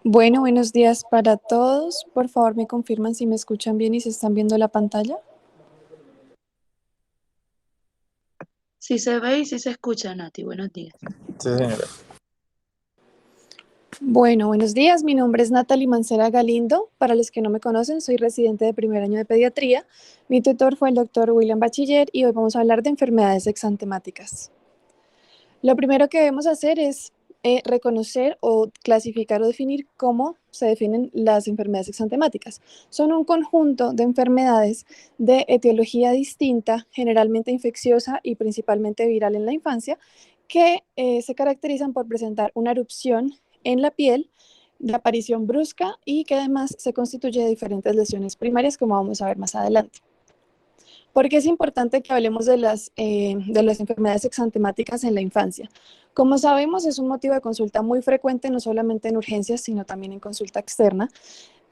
Bueno, buenos días para todos. Por favor, me confirman si me escuchan bien y si están viendo la pantalla. Sí se ve y sí se escucha, Nati. Buenos días. Sí, señora. Bueno, buenos días. Mi nombre es Natalie Mancera Galindo. Para los que no me conocen, soy residente de primer año de pediatría. Mi tutor fue el doctor William Bachiller y hoy vamos a hablar de enfermedades exantemáticas. Lo primero que debemos hacer es reconocer o clasificar o definir cómo se definen las enfermedades exantemáticas. Son un conjunto de enfermedades de etiología distinta, generalmente infecciosa y principalmente viral en la infancia, que se caracterizan por presentar una erupción en la piel de aparición brusca y que además se constituye de diferentes lesiones primarias, como vamos a ver más adelante. ¿Por qué es importante que hablemos de las enfermedades exantemáticas en la infancia? Como sabemos, es un motivo de consulta muy frecuente, no solamente en urgencias, sino también en consulta externa.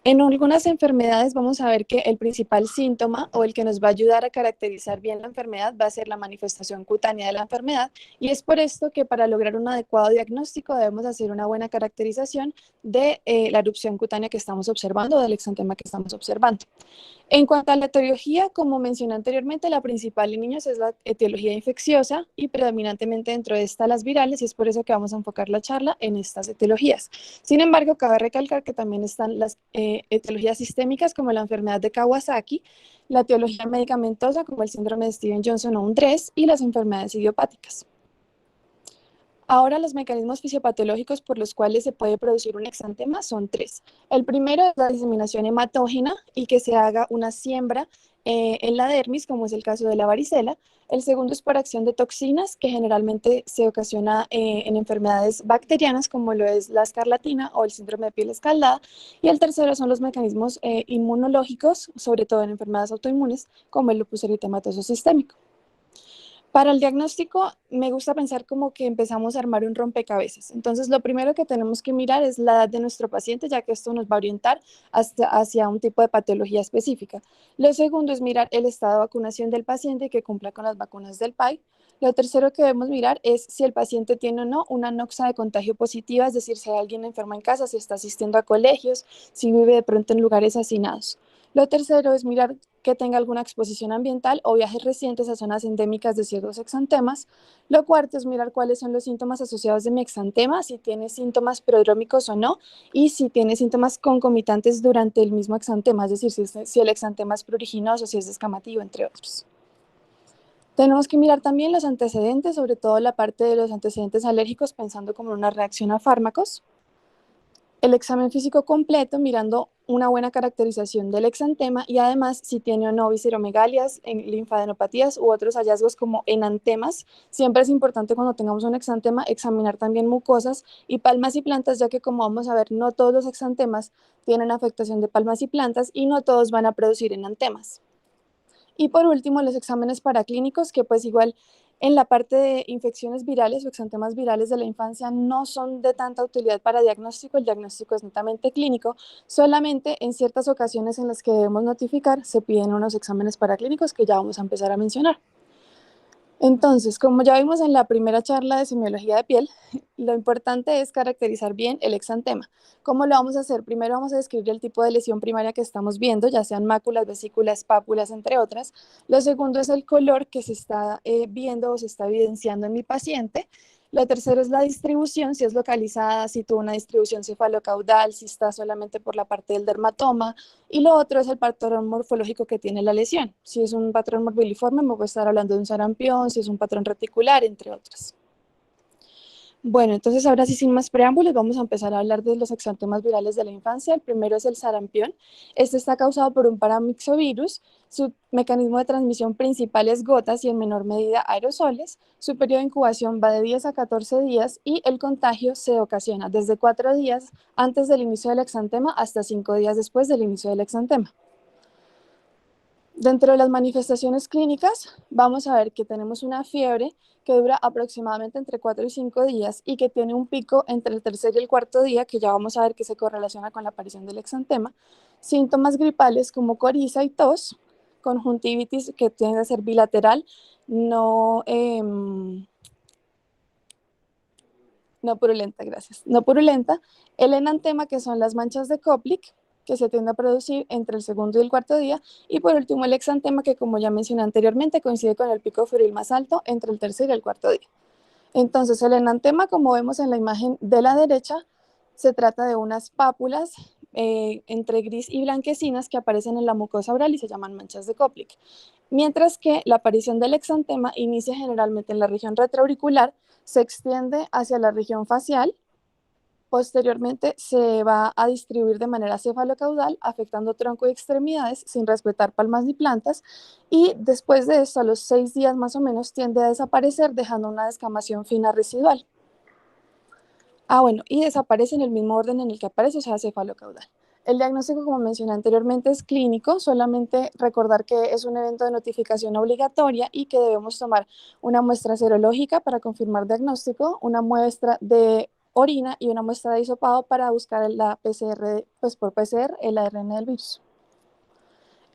En algunas enfermedades vamos a ver que el principal síntoma o el que nos va a ayudar a caracterizar bien la enfermedad va a ser la manifestación cutánea de la enfermedad, y es por esto que para lograr un adecuado diagnóstico debemos hacer una buena caracterización de la erupción cutánea que estamos observando o del exantema que estamos observando. En cuanto a la etiología, como mencioné anteriormente, la principal en niños es la etiología infecciosa y predominantemente dentro de esta las virales, y es por eso que vamos a enfocar la charla en estas etiologías. Sin embargo, cabe recalcar que también están las etiologías sistémicas como la enfermedad de Kawasaki, la etiología medicamentosa como el síndrome de Steven-Johnson o UNDRES y las enfermedades idiopáticas. Ahora, los mecanismos fisiopatológicos por los cuales se puede producir un exantema son tres. El primero es la diseminación hematógena y que se haga una siembra en la dermis, como es el caso de la varicela. El segundo es por acción de toxinas, que generalmente se ocasiona en enfermedades bacterianas, como lo es la escarlatina o el síndrome de piel escaldada. Y el tercero son los mecanismos inmunológicos, sobre todo en enfermedades autoinmunes, como el lupus eritematoso sistémico. Para el diagnóstico, me gusta pensar como que empezamos a armar un rompecabezas. Entonces, lo primero que tenemos que mirar es la edad de nuestro paciente, ya que esto nos va a orientar hacia un tipo de patología específica. Lo segundo es mirar el estado de vacunación del paciente y que cumpla con las vacunas del PAI. Lo tercero que debemos mirar es si el paciente tiene o no una noxa de contagio positiva, es decir, si hay alguien enfermo en casa, si está asistiendo a colegios, si vive de pronto en lugares hacinados. Lo tercero es mirar que tenga alguna exposición ambiental o viajes recientes a zonas endémicas de ciertos exantemas. Lo cuarto es mirar cuáles son los síntomas asociados de mi exantema, si tiene síntomas prodrómicos o no, y si tiene síntomas concomitantes durante el mismo exantema, es decir, si el exantema es pruriginoso, si es descamativo, entre otros. Tenemos que mirar también los antecedentes, sobre todo la parte de los antecedentes alérgicos, pensando como en una reacción a fármacos. El examen físico completo, mirando una buena caracterización del exantema y además si tiene o no visceromegalias, linfadenopatías u otros hallazgos como enantemas. Siempre es importante cuando tengamos un exantema examinar también mucosas y palmas y plantas, ya que como vamos a ver, no todos los exantemas tienen afectación de palmas y plantas y no todos van a producir enantemas. Y por último, los exámenes paraclínicos, que pues igual en la parte de infecciones virales o exantemas virales de la infancia no son de tanta utilidad para diagnóstico, el diagnóstico es netamente clínico, solamente en ciertas ocasiones en las que debemos notificar se piden unos exámenes paraclínicos que ya vamos a empezar a mencionar. Entonces, como ya vimos en la primera charla de semiología de piel, lo importante es caracterizar bien el exantema. ¿Cómo lo vamos a hacer? Primero vamos a describir el tipo de lesión primaria que estamos viendo, ya sean máculas, vesículas, pápulas, entre otras. Lo segundo es el color que se está viendo o se está evidenciando en mi paciente. Lo tercero es la distribución, si es localizada, si tuvo una distribución cefalocaudal, si está solamente por la parte del dermatoma. Y lo otro es el patrón morfológico que tiene la lesión. Si es un patrón morbiliforme, me puede estar hablando de un sarampión, si es un patrón reticular, entre otros. Bueno, entonces ahora sí, sin más preámbulos, vamos a empezar a hablar de los exantemas virales de la infancia. El primero es el sarampión. Este está causado por un paramyxovirus. Su mecanismo de transmisión principal es gotas y en menor medida aerosoles. Su periodo de incubación va de 10 a 14 días y el contagio se ocasiona desde 4 días antes del inicio del exantema hasta 5 días después del inicio del exantema. Dentro de las manifestaciones clínicas, vamos a ver que tenemos una fiebre que dura aproximadamente entre 4 y 5 días y que tiene un pico entre el tercer y el cuarto día, que ya vamos a ver que se correlaciona con la aparición del exantema. Síntomas gripales como coriza y tos, conjuntivitis que tiende a ser bilateral, no No purulenta, gracias. No purulenta. El enantema, que son las manchas de Koplik, que se tiende a producir entre el segundo y el cuarto día. Y por último, el exantema, que como ya mencioné anteriormente, coincide con el pico febril más alto entre el tercer y el cuarto día. Entonces, el enantema, como vemos en la imagen de la derecha, se trata de unas pápulas entre gris y blanquecinas que aparecen en la mucosa oral y se llaman manchas de Koplik. Mientras que la aparición del exantema inicia generalmente en la región retroauricular, se extiende hacia la región facial, posteriormente se va a distribuir de manera cefalocaudal, afectando tronco y extremidades sin respetar palmas ni plantas, y después de esto, a los 6 días más o menos, tiende a desaparecer, dejando una descamación fina residual. Bueno, y desaparece en el mismo orden en el que aparece, o sea, cefalocaudal. El diagnóstico, como mencioné anteriormente, es clínico, solamente recordar que es un evento de notificación obligatoria y que debemos tomar una muestra serológica para confirmar diagnóstico, una muestra de orina y una muestra de hisopado para buscar la PCR, pues por PCR, el ARN del virus.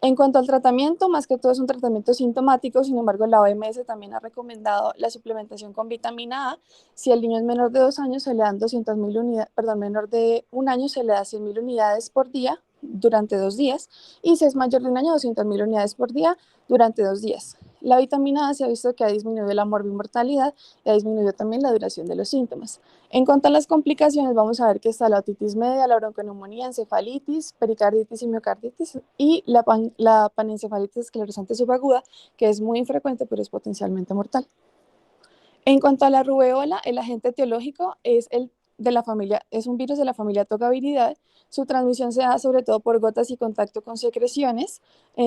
En cuanto al tratamiento, más que todo es un tratamiento sintomático, sin embargo, la OMS también ha recomendado la suplementación con vitamina A. Si el niño es menor de 2 años, se le dan 200.000 unidades, perdón, menor de 1 año, se le da 100.000 unidades por día durante 2 días, y si es mayor de 1 año, 200.000 unidades por día durante 2 días. La vitamina A se ha visto que ha disminuido la morbimortalidad y ha disminuido también la duración de los síntomas. En cuanto a las complicaciones, vamos a ver que está la otitis media, la bronconeumonía, encefalitis, pericarditis y miocarditis, y la panencefalitis esclerosante subaguda, que es muy infrecuente pero es potencialmente mortal. En cuanto a la rubeola, el agente etiológico es es un virus de la familia Tocaviridae. Su transmisión se da sobre todo por gotas y contacto con secreciones.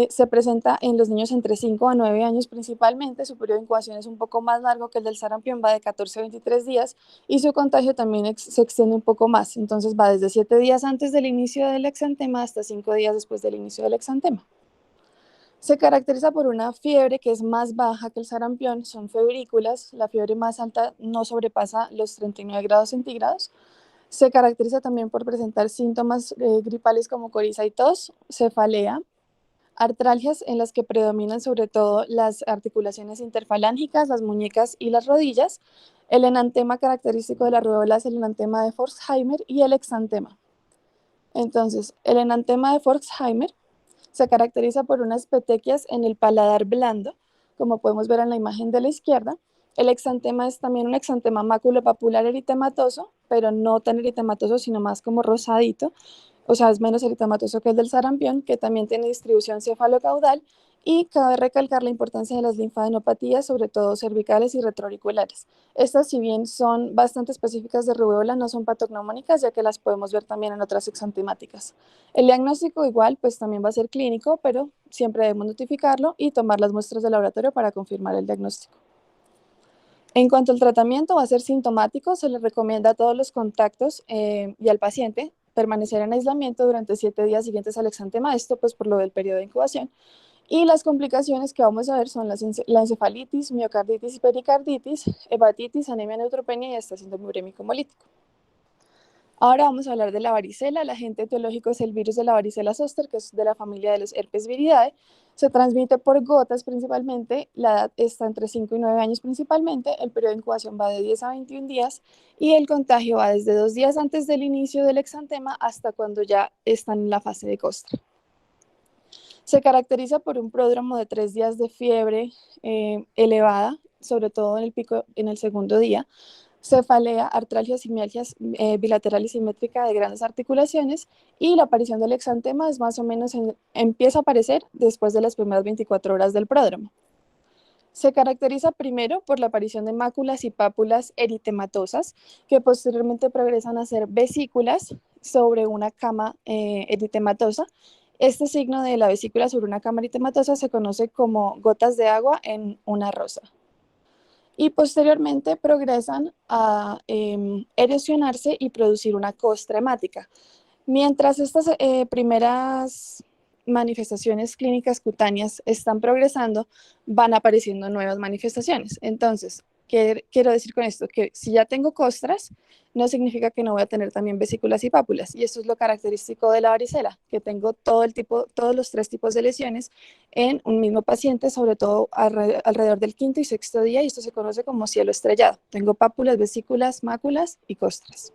Se presenta en los niños entre 5 a 9 años principalmente. Su periodo de incubación es un poco más largo que el del sarampión, va de 14 a 23 días, y su contagio también se extiende un poco más. Entonces va desde 7 días antes del inicio del exantema hasta 5 días después del inicio del exantema. Se caracteriza por una fiebre que es más baja que el sarampión, son febrículas, la fiebre más alta no sobrepasa los 39 grados centígrados. Se caracteriza también por presentar síntomas gripales como coriza y tos, cefalea, artralgias en las que predominan sobre todo las articulaciones interfalángicas, las muñecas y las rodillas. El enantema característico de la rubéola es el enantema de Forsheimer y el exantema. Entonces, el enantema de Forsheimer se caracteriza por unas petequias en el paladar blando, como podemos ver en la imagen de la izquierda. El exantema es también un exantema maculopapular eritematoso, pero no tan eritematoso, sino más como rosadito, o sea, es menos eritematoso que el del sarampión, que también tiene distribución cefalocaudal, y cabe recalcar la importancia de las linfadenopatías, sobre todo cervicales y retroauriculares. Estas, si bien son bastante específicas de rubéola, no son patognomónicas, ya que las podemos ver también en otras exantemáticas. El diagnóstico igual, pues también va a ser clínico, pero siempre debemos notificarlo y tomar las muestras de laboratorio para confirmar el diagnóstico. En cuanto al tratamiento, va a ser sintomático, se le recomienda a todos los contactos y al paciente permanecer en aislamiento durante 7 días siguientes al exantema, esto pues por lo del periodo de incubación. Y las complicaciones que vamos a ver son la encefalitis, miocarditis y pericarditis, hepatitis, anemia, neutropenia y hasta síndrome urémico hemolítico. Ahora vamos a hablar de la varicela. El agente etiológico es el virus de la varicela zoster, que es de la familia de los herpes viridae. Se transmite por gotas principalmente, la edad está entre 5 y 9 años principalmente, el periodo de incubación va de 10 a 21 días y el contagio va desde 2 días antes del inicio del exantema hasta cuando ya están en la fase de costra. Se caracteriza por un pródromo de 3 días de fiebre elevada, sobre todo en el pico en el segundo día, cefalea, artralgias y mialgias bilateral y simétrica de grandes articulaciones, y la aparición del exantema es más o menos empieza a aparecer después de las primeras 24 horas del pródromo. Se caracteriza primero por la aparición de máculas y pápulas eritematosas que posteriormente progresan a ser vesículas sobre una cama eritematosa. Este signo de la vesícula sobre una cama eritematosa se conoce como gotas de agua en una rosa. Y posteriormente progresan a erosionarse y producir una costra hemática. Mientras estas primeras manifestaciones clínicas cutáneas están progresando, van apareciendo nuevas manifestaciones. Entonces, ¿Qué quiero decir con esto? Que si ya tengo costras, no significa que no voy a tener también vesículas y pápulas. Y esto es lo característico de la varicela, que tengo todos los tres tipos de lesiones en un mismo paciente, sobre todo alrededor del quinto y sexto día, y esto se conoce como cielo estrellado. Tengo pápulas, vesículas, máculas y costras.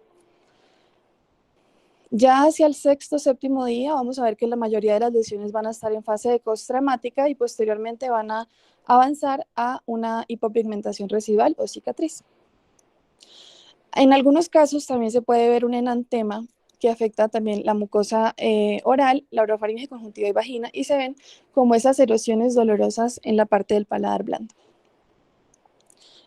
Ya hacia el sexto, séptimo día, vamos a ver que la mayoría de las lesiones van a estar en fase de costdramática y posteriormente van a avanzar a una hipopigmentación residual o cicatriz. En algunos casos también se puede ver un enantema que afecta también la mucosa oral, la orofaringe, conjuntiva y vagina, y se ven como esas erosiones dolorosas en la parte del paladar blando.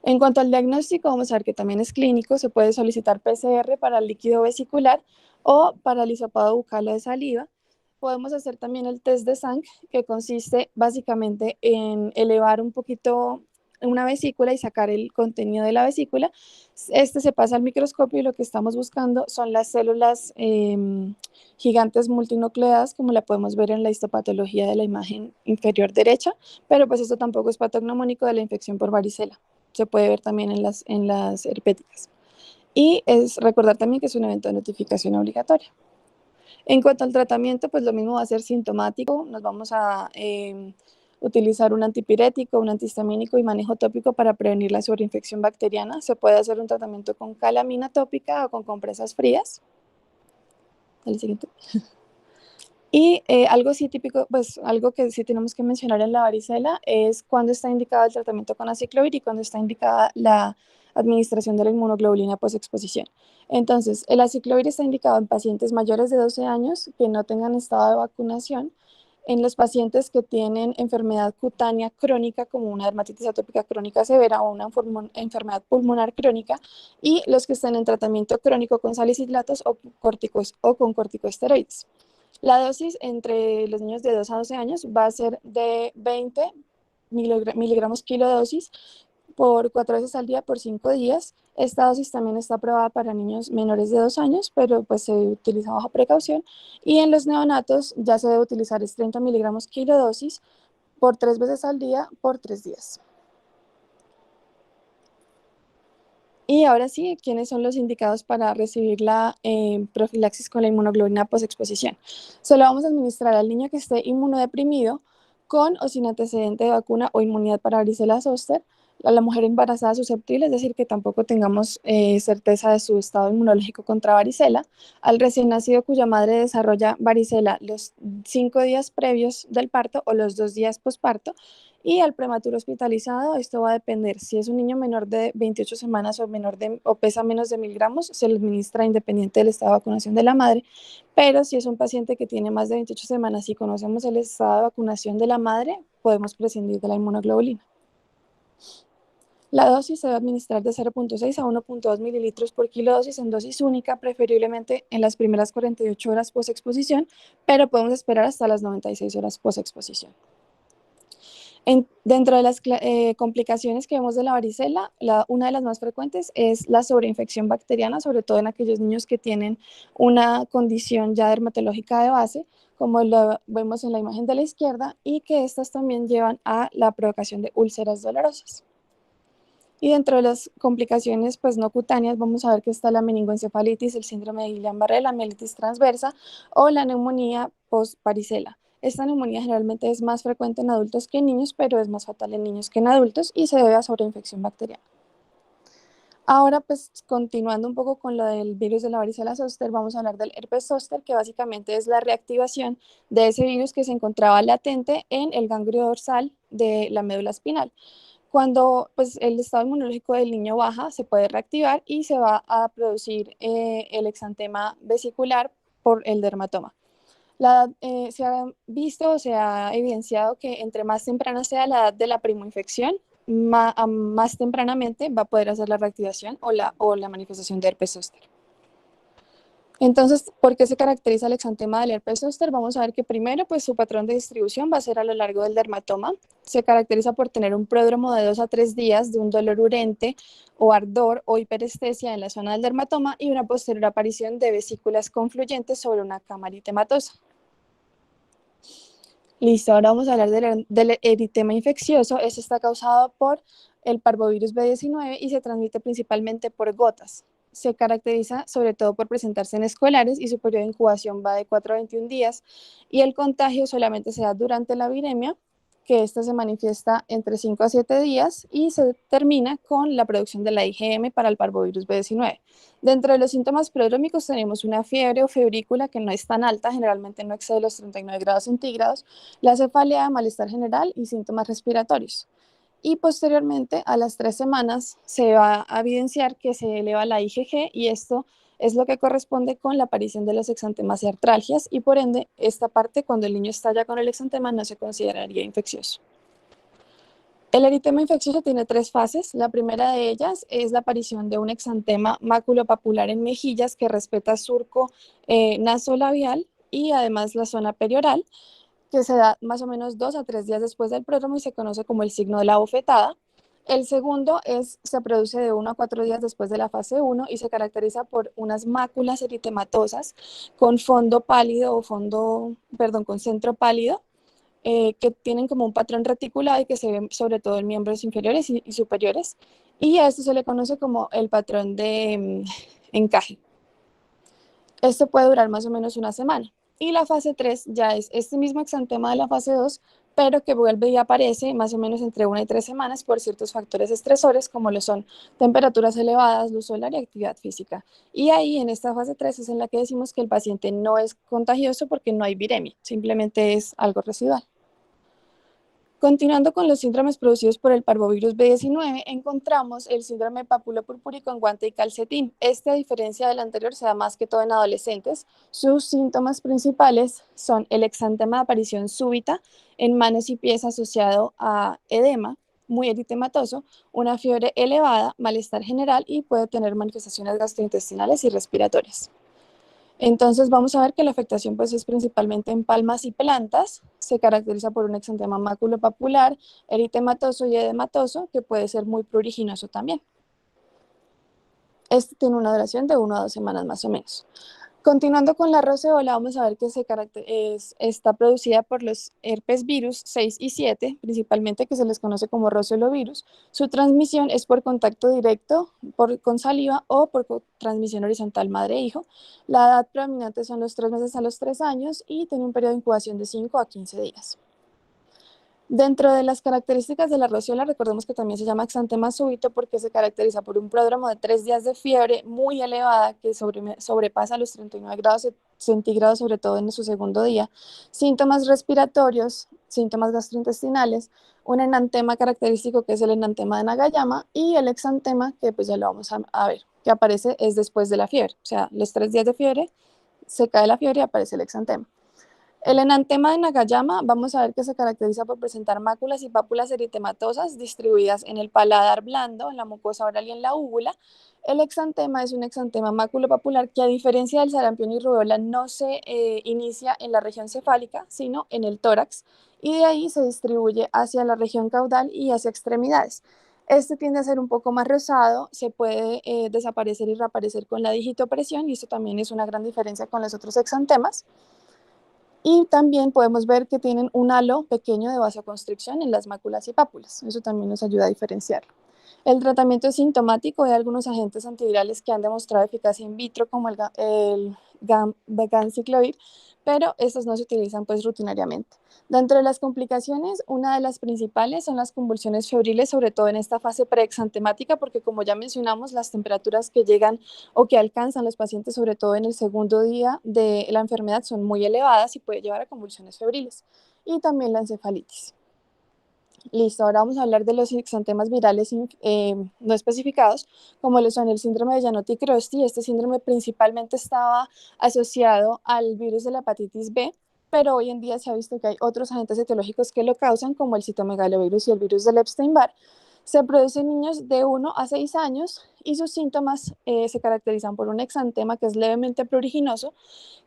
En cuanto al diagnóstico, vamos a ver que también es clínico, se puede solicitar PCR para el líquido vesicular o para el hisopado bucal o de saliva. Podemos hacer también el test de Zank, que consiste básicamente en elevar un poquito una vesícula y sacar el contenido de la vesícula. Este se pasa al microscopio y lo que estamos buscando son las células gigantes multinucleadas, como la podemos ver en la histopatología de la imagen inferior derecha, pero pues esto tampoco es patognomónico de la infección por varicela. Se puede ver también en las herpéticas. Y es recordar también que es un evento de notificación obligatoria. En cuanto al tratamiento, pues lo mismo va a ser sintomático. Nos vamos a utilizar un antipirético, un antihistamínico y manejo tópico para prevenir la sobreinfección bacteriana. Se puede hacer un tratamiento con calamina tópica o con compresas frías. El siguiente. Y algo sí típico, pues algo que sí tenemos que mencionar en la varicela es cuando está indicado el tratamiento con aciclovir y cuando está indicada la administración de la inmunoglobulina posexposición. Entonces, el aciclovir está indicado en pacientes mayores de 12 años que no tengan estado de vacunación, en los pacientes que tienen enfermedad cutánea crónica como una dermatitis atópica crónica severa o una enfermedad pulmonar crónica, y los que estén en tratamiento crónico con salicilatos o con corticosteroides. La dosis entre los niños de 2 a 12 años va a ser de 20 miligramos kilodosis por 4 veces al día por 5 días. Esta dosis también está aprobada para niños menores de 2 años, pero pues se utiliza bajo precaución. Y en los neonatos ya se debe utilizar 30 miligramos kilodosis por 3 veces al día por 3 días. Y ahora sí, ¿quiénes son los indicados para recibir la profilaxis con la inmunoglobulina posexposición? Se lo vamos a administrar al niño que esté inmunodeprimido con o sin antecedente de vacuna o inmunidad para varicela zoster, a la mujer embarazada susceptible, es decir, que tampoco tengamos certeza de su estado inmunológico contra varicela, al recién nacido cuya madre desarrolla varicela los 5 días previos del parto o los 2 días posparto, y al prematuro hospitalizado, esto va a depender. Si es un niño menor de 28 semanas o pesa menos de 1000 gramos, se le administra independiente del estado de vacunación de la madre. Pero si es un paciente que tiene más de 28 semanas y conocemos el estado de vacunación de la madre, podemos prescindir de la inmunoglobulina. La dosis se debe administrar de 0.6 a 1.2 mililitros por kilodosis en dosis única, preferiblemente en las primeras 48 horas post-exposición, pero podemos esperar hasta las 96 horas post-exposición. Dentro de las complicaciones que vemos de la varicela, una de las más frecuentes es la sobreinfección bacteriana, sobre todo en aquellos niños que tienen una condición ya dermatológica de base, como lo vemos en la imagen de la izquierda, y que estas también llevan a la provocación de úlceras dolorosas. Y dentro de las complicaciones pues, no cutáneas, vamos a ver que está la meningoencefalitis, el síndrome de Guillain-Barré, la mielitis transversa o la neumonía post-varicela. Esta neumonía generalmente es más frecuente en adultos que en niños, pero es más fatal en niños que en adultos y se debe a sobreinfección bacteriana. Ahora, pues continuando un poco con lo del virus de la varicela zoster, vamos a hablar del herpes zóster, que básicamente es la reactivación de ese virus que se encontraba latente en el ganglio dorsal de la médula espinal. Cuando pues, el estado inmunológico del niño baja, se puede reactivar y se va a producir el exantema vesicular por el dermatoma. Se ha visto o se ha evidenciado que entre más temprana sea la edad de la primoinfección, más tempranamente va a poder hacer la reactivación o la manifestación de herpes zóster. Entonces, ¿por qué se caracteriza el exantema del herpes zóster? Vamos a ver que primero, pues su patrón de distribución va a ser a lo largo del dermatoma. Se caracteriza por tener un pródromo de 2 a 3 días de un dolor urente o ardor o hiperestesia en la zona del dermatoma y una posterior aparición de vesículas confluyentes sobre una cámara eritematosa. Listo, ahora vamos a hablar del eritema infeccioso. Este está causado por el parvovirus B19 y se transmite principalmente por gotas. Se caracteriza sobre todo por presentarse en escolares y su periodo de incubación va de 4 a 21 días y el contagio solamente se da durante la viremia, que esta se manifiesta entre 5 a 7 días y se termina con la producción de la IgM para el parvovirus B19. Dentro de los síntomas prodrómicos tenemos una fiebre o febrícula que no es tan alta, generalmente no excede los 39 grados centígrados, la cefalea, malestar general y síntomas respiratorios. Y posteriormente, a las 3 semanas, se va a evidenciar que se eleva la IgG y esto es lo que corresponde con la aparición de los exantemas y artralgias y por ende, esta parte cuando el niño está ya con el exantema no se consideraría infeccioso. El eritema infeccioso tiene 3 fases. La primera de ellas es la aparición de un exantema maculopapular en mejillas que respeta surco nasolabial y además la zona perioral, que se da más o menos 2 a 3 días después del pródromo y se conoce como el signo de la bofetada. El segundo se produce de 1 a 4 días después de la fase 1 y se caracteriza por unas máculas eritematosas con fondo pálido o con centro pálido, que tienen como un patrón reticulado y que se ven sobre todo en miembros inferiores y superiores. Y a esto se le conoce como el patrón de encaje. Esto puede durar más o menos una semana. Y la fase 3 ya es este mismo exantema de la fase 2, pero que vuelve y aparece más o menos entre 1 y 3 semanas por ciertos factores estresores, como lo son temperaturas elevadas, luz solar y actividad física. Y ahí, en esta fase 3 es en la que decimos que el paciente no es contagioso porque no hay viremia, simplemente es algo residual. Continuando con los síndromes producidos por el parvovirus B19, encontramos el síndrome papulopurpúrico en guante y calcetín. Este, a diferencia del anterior, se da más que todo en adolescentes. Sus síntomas principales son el exantema de aparición súbita en manos y pies asociado a edema, muy eritematoso, una fiebre elevada, malestar general y puede tener manifestaciones gastrointestinales y respiratorias. Entonces vamos a ver que la afectación pues, es principalmente en palmas y plantas. Se caracteriza por un exantema maculopapular, eritematoso y edematoso, que puede ser muy pruriginoso también. Este tiene una duración de 1 a 2 semanas más o menos. Continuando con la roceola, vamos a ver que está producida por los herpes virus 6 y 7, principalmente que se les conoce como roceolovirus. Su transmisión es por contacto directo con saliva o por transmisión horizontal madre-hijo. La edad predominante son los 3 meses a los 3 años y tiene un periodo de incubación de 5 a 15 días. Dentro de las características de la rociola, recordemos que también se llama exantema súbito porque se caracteriza por un pródromo de 3 días de fiebre muy elevada que sobrepasa los 39 grados centígrados, sobre todo en su segundo día, síntomas respiratorios, síntomas gastrointestinales, un enantema característico que es el enantema de Nagayama y el exantema que pues ya lo vamos a ver, que aparece es después de la fiebre, o sea, los 3 días de fiebre, se cae la fiebre y aparece el exantema. El enantema de Nagayama, vamos a ver que se caracteriza por presentar máculas y pápulas eritematosas distribuidas en el paladar blando, en la mucosa oral y en la úvula. El exantema es un exantema maculopapular que, a diferencia del sarampión y rubéola, no se inicia en la región cefálica, sino en el tórax, y de ahí se distribuye hacia la región caudal y hacia extremidades. Este tiende a ser un poco más rosado, se puede desaparecer y reaparecer con la digitopresión, y esto también es una gran diferencia con los otros exantemas. Y también podemos ver que tienen un halo pequeño de vasoconstricción en las máculas y pápulas. Eso también nos ayuda a diferenciarlo. El tratamiento es sintomático de algunos agentes antivirales que han demostrado eficacia in vitro, como el ganciclovir, pero estos no se utilizan pues rutinariamente. Dentro de las complicaciones, una de las principales son las convulsiones febriles, sobre todo en esta fase preexantemática, porque como ya mencionamos, las temperaturas que llegan o que alcanzan los pacientes, sobre todo en el segundo día de la enfermedad, son muy elevadas y puede llevar a convulsiones febriles. Y también la encefalitis. Listo, ahora vamos a hablar de los exantemas virales no especificados, como lo son el síndrome de Giannotti-Crosty. Este síndrome principalmente estaba asociado al virus de la hepatitis B, pero hoy en día se ha visto que hay otros agentes etiológicos que lo causan, como el citomegalovirus y el virus del Epstein-Barr. Se produce en niños de 1 a 6 años y sus síntomas se caracterizan por un exantema que es levemente pruriginoso,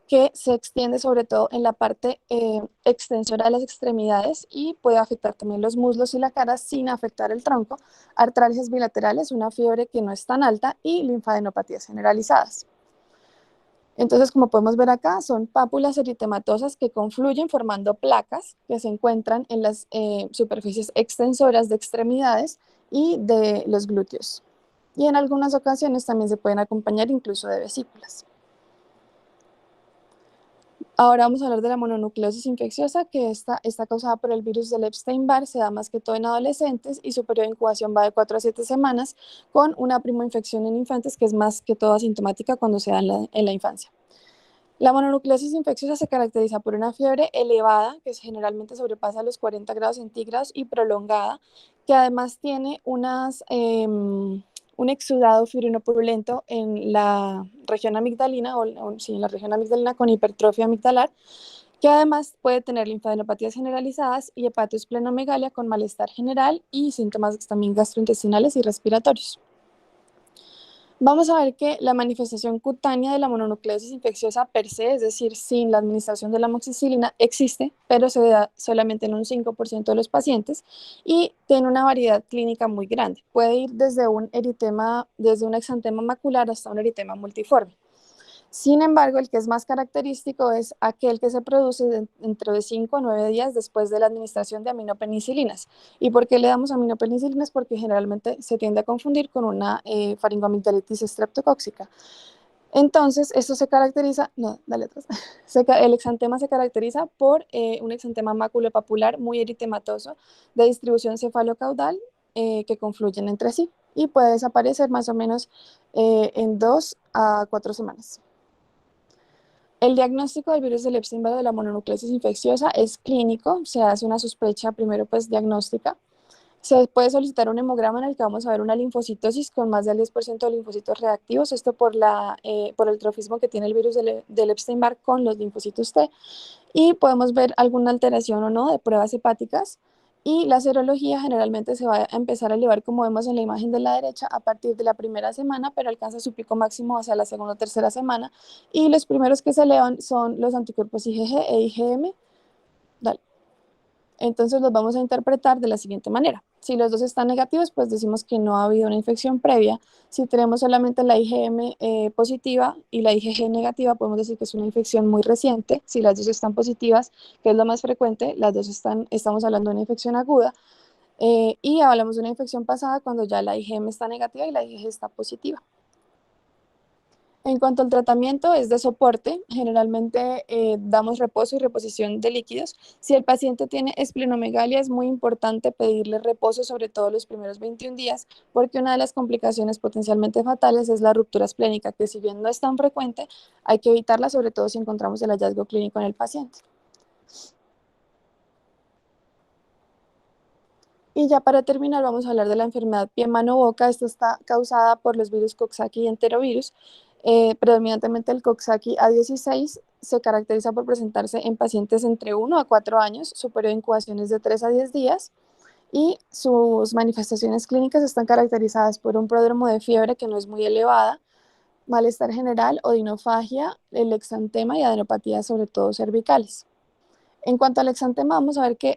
que se extiende sobre todo en la parte extensora de las extremidades y puede afectar también los muslos y la cara sin afectar el tronco, artralgias bilaterales, una fiebre que no es tan alta y linfadenopatías generalizadas. Entonces, como podemos ver acá, son pápulas eritematosas que confluyen formando placas que se encuentran en las superficies extensoras de extremidades y de los glúteos. Y en algunas ocasiones también se pueden acompañar incluso de vesículas. Ahora vamos a hablar de la mononucleosis infecciosa, que está causada por el virus del Epstein-Barr, se da más que todo en adolescentes y su periodo de incubación va de 4 a 7 semanas, con una primoinfección en infantes que es más que todo asintomática cuando se da en la infancia. La mononucleosis infecciosa se caracteriza por una fiebre elevada, que generalmente sobrepasa los 40 grados centígrados y prolongada, que además tiene un exudado fibrinopurulento en la región amigdalina, sí, en la región amigdalina con hipertrofia amigdalar, que además puede tener linfadenopatías generalizadas y hepatosplenomegalia con malestar general y síntomas también gastrointestinales y respiratorios. Vamos a ver que la manifestación cutánea de la mononucleosis infecciosa per se, es decir, sin la administración de la amoxicilina, existe, pero se da solamente en un 5% de los pacientes y tiene una variedad clínica muy grande. Puede ir desde un eritema, desde un exantema macular hasta un eritema multiforme. Sin embargo, el que es más característico es aquel que se produce dentro de 5 a 9 días después de la administración de aminopenicilinas. ¿Y por qué le damos aminopenicilinas? Porque generalmente se tiende a confundir con una faringoamigdalitis estreptocóxica. Entonces, esto se caracteriza, no, dale atrás. El exantema se caracteriza por un exantema maculopapular muy eritematoso de distribución cefalocaudal que confluyen entre sí y puede desaparecer más o menos en 2 a 4 semanas. El diagnóstico del virus del Epstein-Barr de la mononucleosis infecciosa es clínico, se hace una sospecha primero pues diagnóstica. Se puede solicitar un hemograma en el que vamos a ver una linfocitosis con más del 10% de linfocitos reactivos, esto por el trofismo que tiene el virus del Epstein-Barr con los linfocitos T, y podemos ver alguna alteración o no de pruebas hepáticas. Y la serología generalmente se va a empezar a elevar, como vemos en la imagen de la derecha, a partir de la primera semana, pero alcanza su pico máximo hacia la segunda o tercera semana. Y los primeros que se elevan son los anticuerpos IgG e IgM. Dale. Entonces los vamos a interpretar de la siguiente manera. Si los dos están negativos, pues decimos que no ha habido una infección previa. Si tenemos solamente la IgM positiva y la IgG negativa, podemos decir que es una infección muy reciente. Si las dos están positivas, que es lo más frecuente, las dos estamos hablando de una infección aguda. Y hablamos de una infección pasada cuando ya la IgM está negativa y la IgG está positiva. En cuanto al tratamiento, es de soporte. Generalmente damos reposo y reposición de líquidos. Si el paciente tiene esplenomegalia, es muy importante pedirle reposo, sobre todo los primeros 21 días, porque una de las complicaciones potencialmente fatales es la ruptura esplénica, que si bien no es tan frecuente, hay que evitarla, sobre todo si encontramos el hallazgo clínico en el paciente. Y ya para terminar, vamos a hablar de la enfermedad pie-mano-boca. Esto está causada por los virus Coxsackie y enterovirus. Predominantemente el Coxsackie A16 se caracteriza por presentarse en pacientes entre 1 a 4 años, su periodo de incubación es de 3 a 10 días y sus manifestaciones clínicas están caracterizadas por un prodromo de fiebre que no es muy elevada, malestar general, odinofagia, el exantema y adenopatías sobre todo cervicales. En cuanto al exantema, vamos a ver que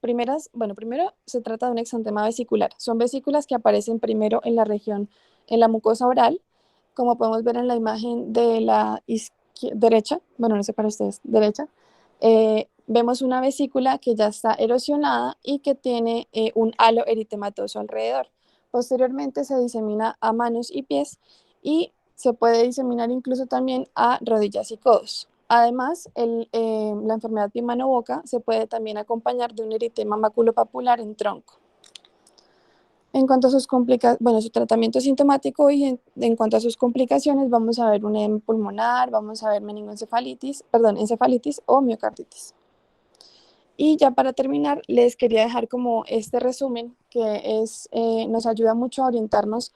primero se trata de un exantema vesicular. Son vesículas que aparecen primero en la región, en la mucosa oral, como podemos ver en la imagen de la derecha, bueno, no sé para ustedes, derecha, vemos una vesícula que ya está erosionada y que tiene un halo eritematoso alrededor. Posteriormente se disemina a manos y pies y se puede diseminar incluso también a rodillas y codos. Además, la enfermedad de mano-boca se puede también acompañar de un eritema maculopapular en tronco. En cuanto a su tratamiento sintomático y en cuanto a sus complicaciones, vamos a ver un edema pulmonar, vamos a ver meningoencefalitis, encefalitis o miocarditis. Y ya para terminar, les quería dejar como este resumen que nos ayuda mucho a orientarnos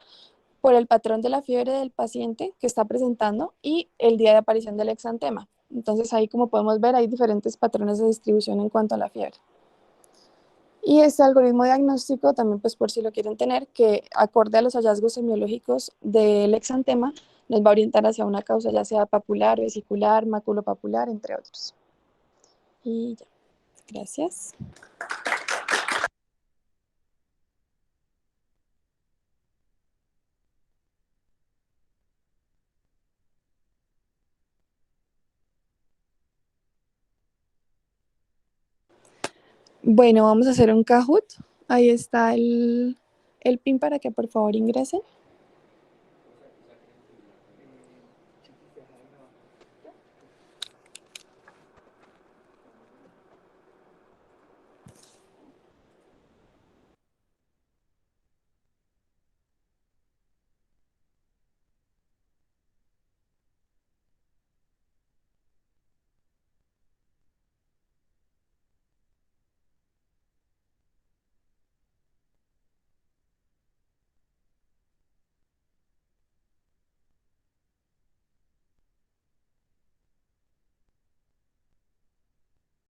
por el patrón de la fiebre del paciente que está presentando y el día de aparición del exantema. Entonces ahí, como podemos ver, hay diferentes patrones de distribución en cuanto a la fiebre. Y este algoritmo diagnóstico, también pues por si lo quieren tener, que acorde a los hallazgos semiológicos del exantema, nos va a orientar hacia una causa ya sea papular, vesicular, maculopapular, entre otros. Y ya, gracias. Bueno, vamos a hacer un Kahoot. Ahí está el PIN para que por favor ingresen.